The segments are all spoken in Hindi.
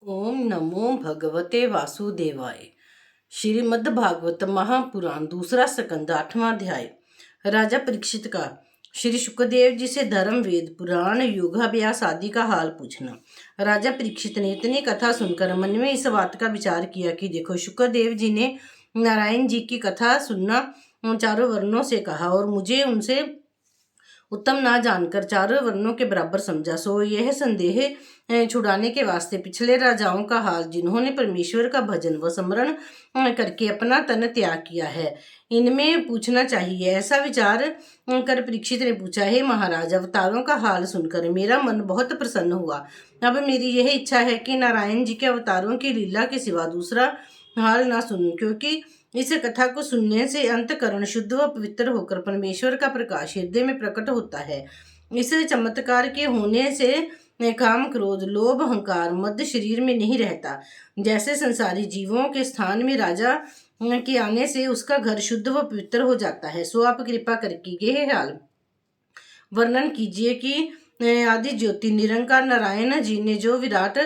ओम नमो भगवते वासुदेवाय। श्रीमद्भागवत महापुराण दूसरा स्कंद 8वां अध्याय। राजा परीक्षित का श्री शुकदेव जी से धर्म वेद पुराण योगाभ्यास आदि का हाल पूछना। राजा परीक्षित ने इतनी कथा सुनकर मन में इस बात का विचार किया कि देखो, शुकदेव जी ने नारायण जी की कथा सुनना चारों वर्णों से कहा और मुझे उनसे उत्तम ना जानकर चारों वर्णों के बराबर समझा। सो यह संदेह छुड़ाने के वास्ते पिछले राजाओं का हाल, जिन्होंने परमेश्वर का भजन व स्मरण करके अपना तन त्याग किया है, इनमें पूछना चाहिए। ऐसा विचार कर परीक्षित ने पूछा, हे महाराज, अवतारों का हाल सुनकर मेरा मन बहुत प्रसन्न हुआ। अब मेरी यह इच्छा है कि नारायण जी के अवतारों की लीला के सिवा दूसरा हाल ना सुनूं, क्योंकि इस कथा को सुनने से अंतकरण शुद्ध व पवित्र होकर परमेश्वर का प्रकाश हृदय में प्रकट होता है। इस चमत्कार के होने से काम क्रोध लोभ अहंकार मद शरीर में नहीं रहता। जैसे संसारी जीवों के स्थान में राजा के आने से उसका घर शुद्ध व पवित्र हो जाता है, सो आप कृपा करके यह हाल वर्णन कीजिए कि आदि ज्योति निरंकार नारायण जी ने जो विराट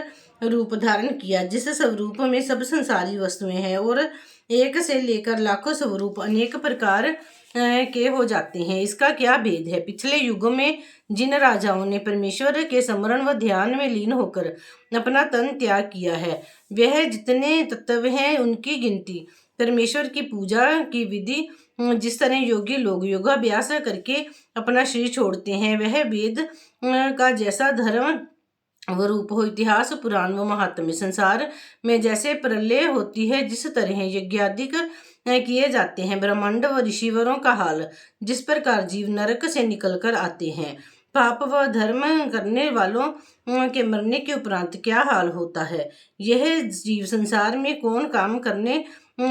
रूप धारण किया, जिस स्वरूप में सब संसारी वस्तुएं हैं और एक से लेकर लाखों स्वरूप अनेक प्रकार के हो जाते हैं, इसका क्या भेद है। पिछले युगों में जिन राजाओं ने परमेश्वर के स्मरण व ध्यान में लीन होकर अपना तन त्याग किया है, वह जितने तत्व हैं उनकी गिनती, परमेश्वर की पूजा की विधि, जिस तरह योगी लोग योगाभ्यास करके अपना शरीर छोड़ते हैं, वह वेद का जैसा धर्म व रूप हो, इतिहास पुराण व महात्म्य, संसार में जैसे प्रलय होती है, जिस तरह यज्ञादिक किए जाते हैं, ब्रह्मांड व ऋषिवरों का हाल, जिस प्रकार जीव नरक से निकलकर आते हैं, पाप व धर्म करने वालों के मरने के उपरांत क्या हाल होता है, यह जीव संसार में कौन काम करने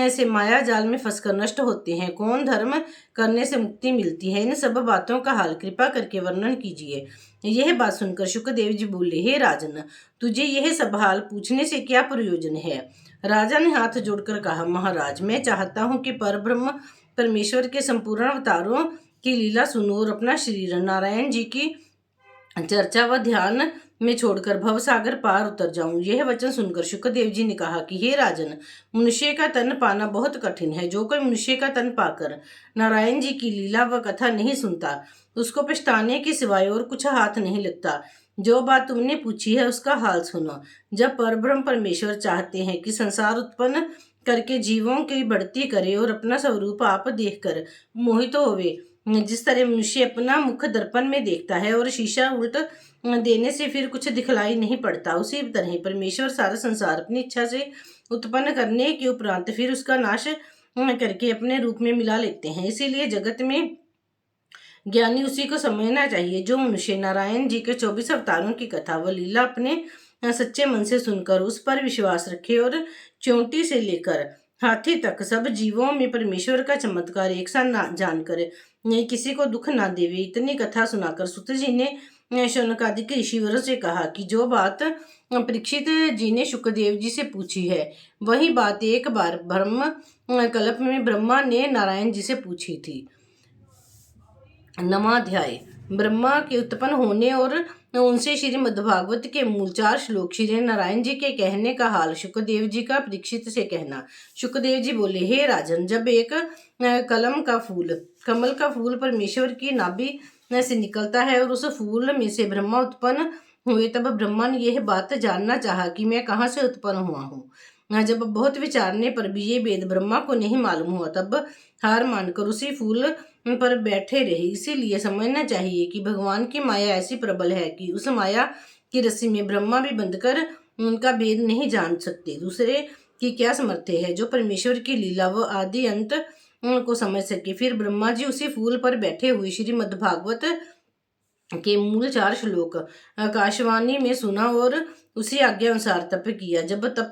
से माया जाल में फंसकर नष्ट होते हैं, कौन धर्म करने से मुक्ति मिलती है, इन सब बातों का हाल कृपा करके वर्णन कीजिए। यह बात सुनकर शुकदेव जी बोले, हे राजन, तुझे यह सब हाल पूछने से क्या प्रयोजन है। राजा ने हाथ जोड़कर कहा, महाराज, मैं चाहता हूँ कि परब्रह्म परमेश्वर के संपूर्ण अवतारों की लीला सुनूं और अपना शरीर नारायण जी की चर्चा व ध्यान में छोड़कर भवसागर पार उतर जाऊं। यह वचन सुनकर शुकदेव जी ने कहा कि हे राजन, मनुष्य का तन पाना बहुत कठिन है। जो कोई मनुष्य का तन पाकर नारायण जी की लीला व कथा नहीं सुनता, उसको पछताने के सिवाय और कुछ हाथ नहीं लगता। जो बात तुमने पूछी है उसका हाल सुनो। जब परब्रह्म परमेश्वर चाहते हैं कि संसार उत्पन्न करके जीवों की बढ़ती करे और अपना स्वरूप आप देखकर मोहित होवे, जिस तरह मनुष्य अपना मुख दर्पण में देखता है और शीशा उल्ट देने से फिर कुछ दिखलाई नहीं पड़ता, उसी तरह परमेश्वर सारा संसार अपनी इच्छा से उत्पन्न करने के उपरांत फिर उसका नाश करके अपने रूप में मिला लेते हैं। इसीलिए जगत में ज्ञानी उसी को समझना चाहिए जो मनुष्य नारायण जी के 24 अवतारों की कथा व लीला अपने सच्चे मन से सुनकर उस पर विश्वास रखे और चोटी से लेकर हाथी तक सब जीवों में परमेश्वर का चमत्कार एक साथ ना जानकर नहीं किसी को दुख ना देवे। इतनी कथा सुनाकर सुत जी ने शौनकादिक ऋषिवरों से कहा कि जो बात परीक्षित जी ने शुकदेव जी से पूछी है, वही बात एक बार ब्रह्म कल्प में ब्रह्मा ने नारायण जी से पूछी थी। नवाध्याय। ब्रह्मा के उत्पन्न होने और उनसे श्रीमद्भागवत के मूल 4 श्लोक श्री नारायण जी के कहने का हाल शुकदेव जी का परीक्षित से कहना। शुकदेव जी बोले, हे राजन, जब एक कमल का फूल परमेश्वर की नाभि से निकलता है और उस फूल में से ब्रह्मा उत्पन्न हुए, तब ब्रह्मा ने यह बात जानना चाहा कि मैं कहाँ से उत्पन्न हुआ हूँ। जब बहुत विचारने पर भी ये वेद ब्रह्मा को नहीं मालूम हुआ, तब हार मानकर उसी फूल पर बैठे रहे। इसीलिए समझना चाहिए कि भगवान की माया ऐसी प्रबल है कि उस माया की रस्सी में ब्रह्मा भी बंधकर उनका भेद नहीं जान सकते। दूसरे की क्या समर्थ है जो परमेश्वर की लीला व आदि अंत को समझ सके। फिर ब्रह्मा जी उसी फूल पर बैठे हुए श्रीमद्भागवत के मूल 4 श्लोक आकाशवाणी में सुना और उसी आज्ञा अनुसार तप किया। जब तप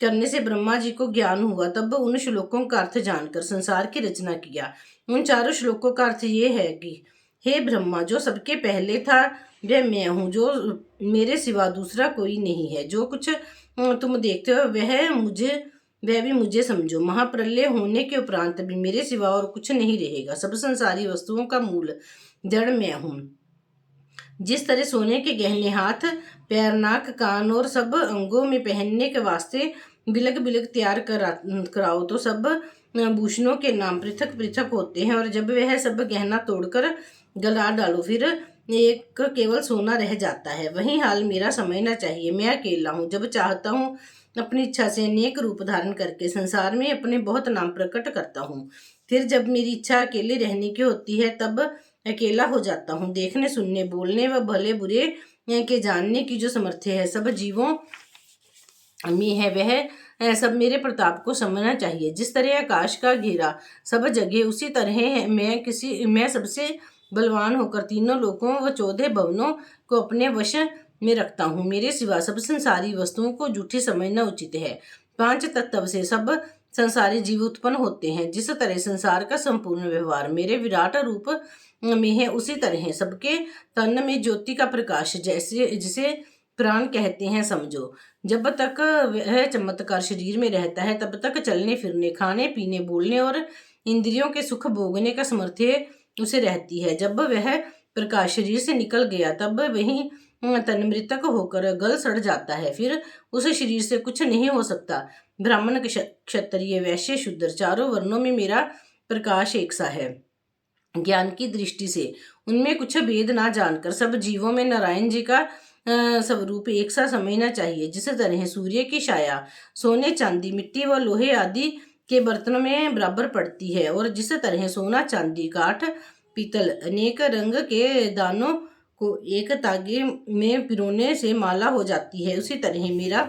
करने से ब्रह्मा जी को ज्ञान हुआ, तब उन श्लोकों का अर्थ जानकर संसार की रचना किया। उन 4 श्लोकों का अर्थ ये है कि हे ब्रह्मा, जो सबके पहले था वह मैं हूँ, जो मेरे सिवा दूसरा कोई नहीं है। जो कुछ तुम देखते हो वह भी मुझे समझो। महाप्रलय होने के उपरांत भी मेरे सिवा और कुछ नहीं रहेगा। सब संसारी वस्तुओं का मूल जड़ मैं हूँ। जिस तरह सोने के गहने हाथ, पैर, नाक, कान और सब अंगों में पहनने के वास्ते बिलग बिलग तैयार कराओ तो सब भूषणों के नाम पृथक पृथक होते हैं, और जब वह सब गहना तोड़कर गला डालो फिर एक केवल सोना रह जाता है। वही हाल मेरा समझना चाहिए। मैं अकेला हूँ, जब चाहता हूँ अपनी इच्छा से अनेक रूप धारण करके संसार में अपने बहुत नाम प्रकट करता हूँ। फिर जब मेरी इच्छा अकेले रहने की होती है तब अकेला हो जाता हूँ। देखने, सुनने, बोलने व भले बुरे के जानने की जो सामर्थ्य है सब जीवों में है, वह सब मेरे प्रताप को समझना चाहिए। जिस तरह आकाश का घेरा सब जगह उसी तरह है, मैं सबसे बलवान होकर तीनों लोकों व 14 भवनों को अपने वश में रखता हूँ। मेरे सिवा सब संसारी वस्तुओं को झूठी समझना उचित है। 5 तत्व से सब संसारी जीव उत्पन्न होते हैं। जिस तरह संसार का संपूर्ण व्यवहार मेरे विराट रूप में है, उसी तरह सबके तन में ज्योति का प्रकाश जैसे जिसे प्राण कहते हैं समझो। जब तक वह चमत्कार शरीर में रहता है तब तक चलने फिरने, खाने पीने, बोलने और इंद्रियों के सुख भोगने का सामर्थ्य उसे रहती है। जब वह प्रकाश शरीर से निकल गया तब वही तन मृतक होकर गल सड़ जाता है। फिर उस शरीर से कुछ नहीं हो सकता। ब्राह्मण, क्षत्रिय, वैश्य, शूद्र, चारों वर्णों में मेरा प्रकाश एक सा है। ज्ञान की दृष्टि से उनमें कुछ भेद ना जानकर सब जीवों में नारायण जी का स्वरूप एक सा समझना चाहिए। जिस तरह सूर्य की छाया सोने, चांदी, मिट्टी व लोहे आदि के बर्तनों में बराबर पड़ती है, और जिस तरह सोना, चांदी, काठ, पीतल अनेक रंग के दानों को एक तागे में पिरोने से माला हो जाती है, उसी तरह मेरा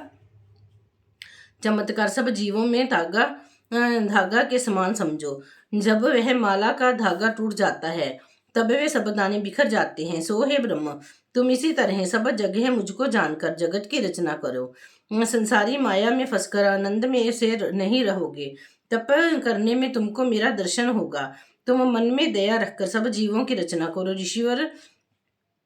चमत्कार सब जीवों में धागा के समान समझो। जब वह माला का धागा टूट जाता है तब वे सब दाने बिखर जाते हैं। सो हे ब्रह्म, तुम इसी तरह सब जगह मुझको जानकर जगत की रचना करो। संसारी माया में फंसकर आनंद में से नहीं रहोगे। तप करने में तुमको मेरा दर्शन होगा। तुम मन में दया रखकर सब जीवों की रचना करो। ऋषिवर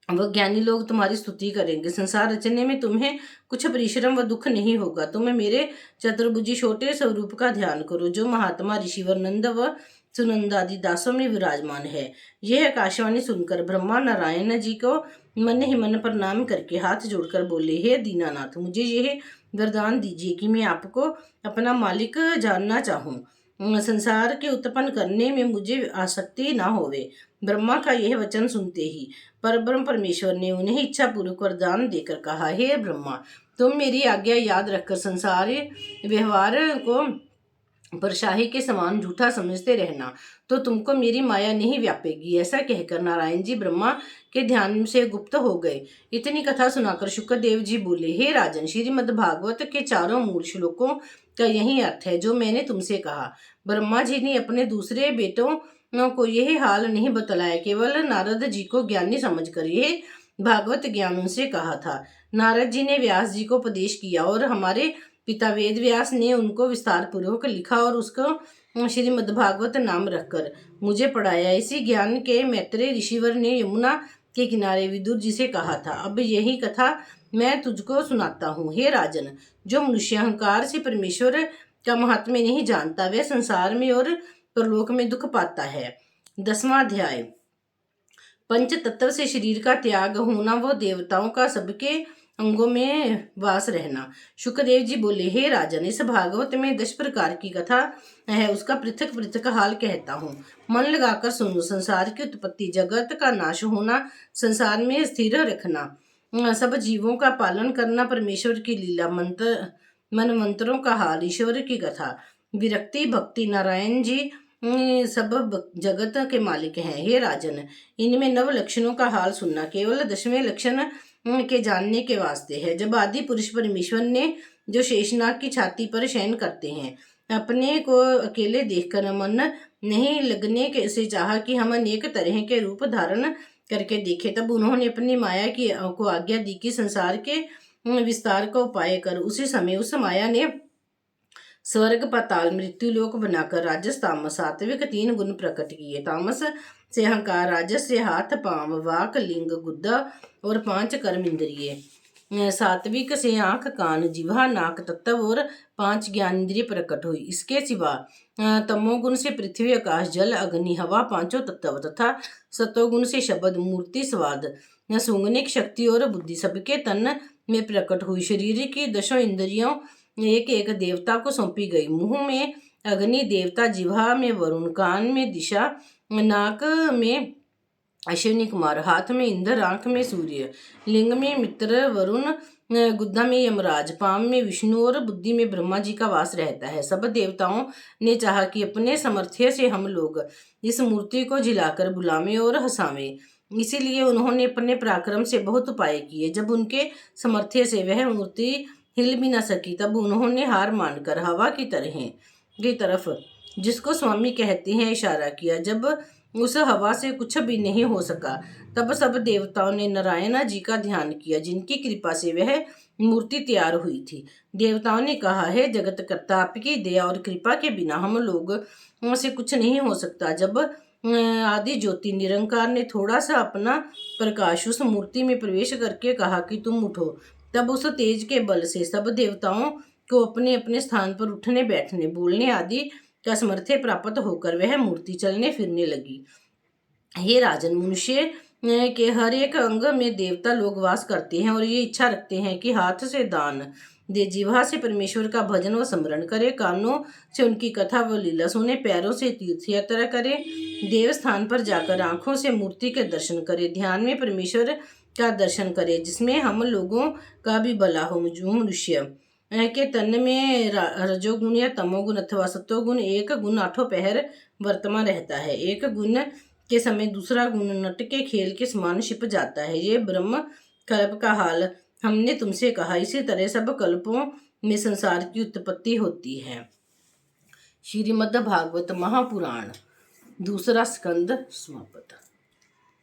व ज्ञानी लोग तुम्हारी स्तुति करेंगे। संसार रचने में तुम्हें कुछ परिश्रम व दुख नहीं होगा। तुम मेरे चतुर्भुजी छोटे स्वरूप का ध्यान करो, जो महात्मा ऋषिवर, नंद व सुनंद आदि दासों में विराजमान है। यह आकाशवाणी सुनकर ब्रह्मा नारायण जी को मन ही मन प्रणाम करके हाथ जोड़कर बोले, हे दीनानाथ, मुझे यह वरदान दीजिए कि मैं आपको अपना मालिक जानना चाहूँ। संसार के उत्पन्न करने में मुझे आसक्ति ना होवे। ब्रह्मा का यह वचन सुनते ही परब्रह्म परमेश्वर ने उन्हें इच्छा पूर्वक वरदान देकर कहा, हे ब्रह्मा, तुम मेरी आज्ञा याद रखकर संसारी व्यवहार को परछाई के समान झूठा समझते रहना, तो तुमको मेरी माया नहीं व्यापेगी। ऐसा कहकर नारायण जी ब्रह्मा के ध्यान से गुप्त हो गए। इतनी कथा सुनाकर शुक्रदेव जी बोले, हे राजन, श्रीमद् भागवत के चारों मूल श्लोकों का यही अर्थ है जो मैंने तुमसे कहा। ब्रह्मा जी ने अपने दूसरे बेटों को यह हाल नहीं बतलाया, केवल नारद जी को ज्ञानी समझकर यह भागवत ज्ञान उनसे कहा था। नारद जी ने व्यास जी को उपदेश किया और हमारे पिता वेद व्यास ने उनको विस्तार पूर्वक लिखा और उसको श्रीमद्भागवत नाम रखकर मुझे पढ़ाया। इसी ज्ञान के मैत्रेय ऋषिवर ने यमुना के किनारे विदुर जी से कहा था। अब यही कथा मैं तुझको सुनाता हूँ। हे राजन, जो मनुष्य अहंकार से परमेश्वर का महात्म्य नहीं जानता, वह संसार में और परलोक में दुख पाता है। 10वां अध्याय। पंच तत्व से शरीर का त्याग होना व देवताओं का सबके अंगों में वास रहना। शुक्रदेव जी बोले, हे राजन, इस भागवत में 10 प्रकार की कथा है, उसका पृथक पृथक हाल कहता हूँ, मन लगाकर सुनो। संसार की उत्पत्ति, जगत का नाश होना, संसार में स्थिर रखना, सब जीवों का पालन करना, परमेश्वर की लीला, मंत्रों का हाल, ईश्वर की कथा, विरक्ति, भक्ति, नारायण जी सब जगत के मालिक हैं। हे राजन, इनमें 9 लक्षणों का हाल सुनना, केवल 10वें लक्षण के जानने के वास्ते है। जब आदि पुरुष परमेश्वर ने जो शेषनाग की छाती पर शयन करते हैं, अपने को अकेले देखकर मन नहीं लगने से चाहा कि हम अनेक तरह के रूप धारण करके देखें, तब उन्होंने अपनी माया की को आज्ञा दी कि संसार के विस्तार का उपाय कर। उसी समय उस माया ने स्वर्ग, पाताल, मृत्यु लोक बनाकर राजस, तामस, सात्विक 3 गुण प्रकट किए। तामस से अहंकार, राजस से हाथ, पांव, वाक, लिंग, गुद्दा और 5 कर्म इंद्रिय, सात्विक से आंख कान जिह्वा नाक तत्व और 5 ज्ञानेंद्रिय प्रकट हुई। इसके सिवा तमोगुण से पृथ्वी आकाश जल अग्नि हवा 5 तत्व तथा सतोगुण से शब्द मूर्ति स्वाद सूंघने की शक्ति और बुद्धि सबके तन में प्रकट हुई। शरीर की 10 इंद्रियों एक एक देवता को सौंपी गई। मुंह में अग्नि देवता, जिह्वा में वरुण, कान में दिशा, नाक में अश्विनी कुमार, हाथ में इंद्र, आंख में सूर्य, लिंग में मित्र वरुण, गुद्दा में यमराज, पाम में विष्णु और बुद्धि में ब्रह्मा जी का वास रहता है। सब देवताओं ने चाहा कि अपने सामर्थ्य से हम लोग इस मूर्ति को झिलाकर बुलावें और हंसावें। इसीलिए उन्होंने अपने पराक्रम से बहुत उपाय किए। जब उनके सामर्थ्य से वह मूर्ति हिल भी न सकी तब उन्होंने हार मानकर हवा की तरफ, जिसको स्वामी कहते हैं, इशारा किया। जब उस हवा से कुछ भी नहीं हो सका तब सब देवताओं ने नारायण जी का ध्यान किया, जिनकी कृपा से वह मूर्ति तैयार हुई थी। देवताओं ने कहा, है जगत कर्ता, आपकी दया और कृपा के बिना हम लोग से कुछ नहीं हो सकता। जब आदि ज्योति निरंकार ने थोड़ा सा अपना प्रकाश उस मूर्ति में प्रवेश करके कहा कि तुम उठो, तब उस तेज के बल से सब देवताओं को अपने अपने स्थान पर उठने बैठने बोलने आदि का सामर्थ्य प्राप्त होकर वह मूर्ति चलने फिरने लगी। हे राजन, मनुष्य के हर एक अंग में देवता लोग वास करते हैं और ये इच्छा रखते हैं कि हाथ से दान दे, जिह्वा से परमेश्वर का भजन व स्मरण करे, कानों से उनकी कथा व लीला सुने, पैरों से तीर्थ यात्रा करे, देव स्थान पर जाकर आंखों से मूर्ति के दर्शन करे, ध्यान में परमेश्वर का दर्शन करे, जिसमें हम लोगों का भी भला हो। मनुष्य के तन में रजोगुण या तमोगुण अथवा सत्वगुण एक गुण 8 पहर वर्तमान रहता है। एक गुण के समय दूसरा गुण नट के खेल के समान छिप जाता है। ये ब्रह्म कल्प का हाल हमने तुमसे कहा। इसी तरह सब कल्पों में संसार की उत्पत्ति होती है। श्रीमद् भागवत महापुराण दूसरा स्कंद समाप्त।